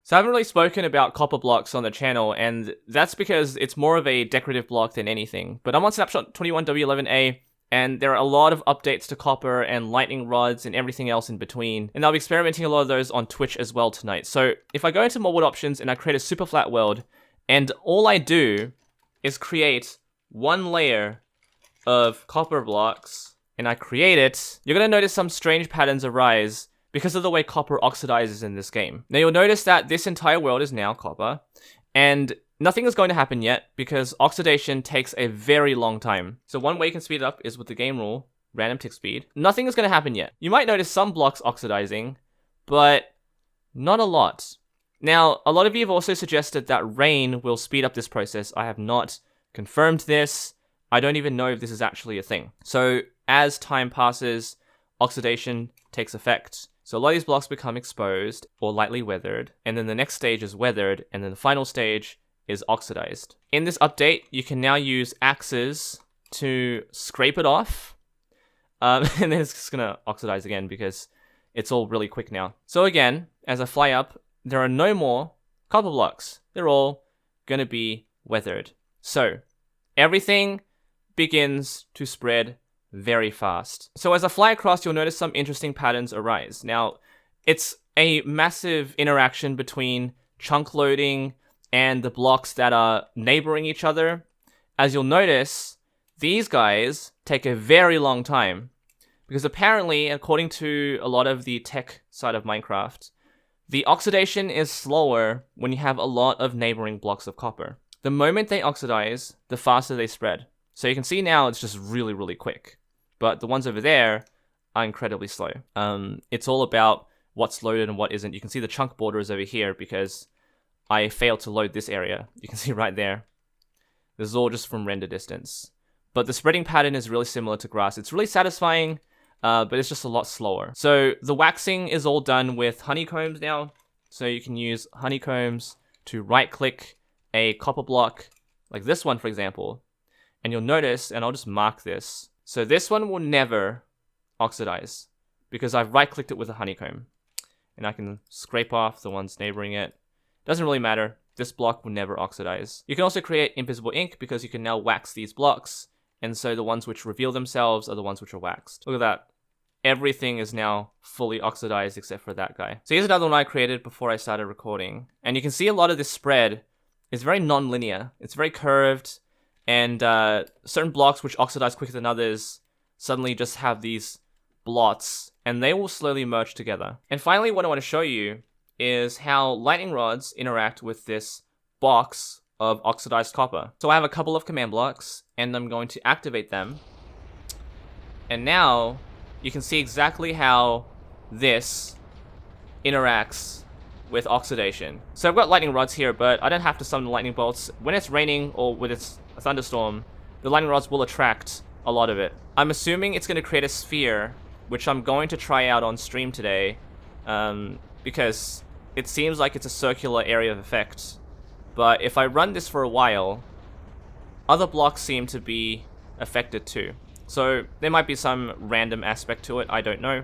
So I haven't really spoken about copper blocks on the channel, and that's because it's more of a decorative block than anything. But I'm on snapshot 21W11A, and there are a lot of updates to copper and lightning rods and everything else in between. And I'll be experimenting a lot of those on Twitch as well tonight. So if I go into more world options and I create a super flat world, and all I do is create one layer of copper blocks, and I create it, you're going to notice some strange patterns arise because of the way copper oxidizes in this game. Now you'll notice that this entire world is now copper, and nothing is going to happen yet because oxidation takes a very long time. So one way you can speed it up is with the game rule, random tick speed. Nothing is going to happen yet. You might notice some blocks oxidizing, but not a lot. Now, a lot of you have also suggested that rain will speed up this process. I have not confirmed this. I don't even know if this is actually a thing. So as time passes, oxidation takes effect. So a lot of these blocks become exposed or lightly weathered, and then the next stage is weathered, and then the final stage is oxidized. In this update, you can now use axes to scrape it off, and then it's just gonna oxidize again because it's all really quick now. So again, as I fly up, there are no more copper blocks. They're all gonna be weathered. So everything begins to spread very fast. So as I fly across, you'll notice some interesting patterns arise. Now, it's a massive interaction between chunk loading and the blocks that are neighboring each other. As you'll notice, these guys take a very long time because apparently, according to a lot of the tech side of Minecraft, the oxidation is slower when you have a lot of neighboring blocks of copper. The moment they oxidize, the faster they spread. So you can see now it's just really, really quick. But the ones over there are incredibly slow. It's all about what's loaded and what isn't. You can see the chunk border is over here because I failed to load this area. You can see right there. This is all just from render distance. But the spreading pattern is really similar to grass. It's really satisfying, but it's just a lot slower. So the waxing is all done with honeycombs now. So you can use honeycombs to right-click a copper block, like this one, for example. And you'll notice, and I'll just mark this. So this one will never oxidize because I've right-clicked it with a honeycomb. And I can scrape off the ones neighboring it. Doesn't really matter. This block will never oxidize. You can also create invisible ink because you can now wax these blocks. And so the ones which reveal themselves are the ones which are waxed. Look at that. Everything is now fully oxidized except for that guy. So here's another one I created before I started recording. And you can see a lot of this spread is very non-linear. It's very curved. And certain blocks which oxidize quicker than others suddenly just have these blots, and they will slowly merge together. And finally, what I want to show you is how lightning rods interact with this box of oxidized copper. So I have a couple of command blocks, and I'm going to activate them. And now you can see exactly how this interacts with oxidation. So I've got lightning rods here, but I don't have to summon lightning bolts. When it's raining or when it's a thunderstorm, the lightning rods will attract a lot of it. I'm assuming it's going to create a sphere, which I'm going to try out on stream today, because it seems like it's a circular area of effect. But if I run this for a while, other blocks seem to be affected too. So there might be some random aspect to it, I don't know.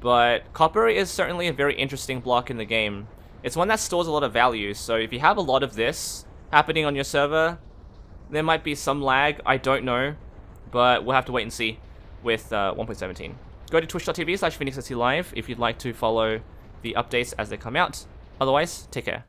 But copper is certainly a very interesting block in the game. It's one that stores a lot of value, so if you have a lot of this happening on your server, there might be some lag, I don't know. But we'll have to wait and see with 1.17. Go to twitch.tv/PhoenixSC Live if you'd like to follow the updates as they come out. Otherwise, take care.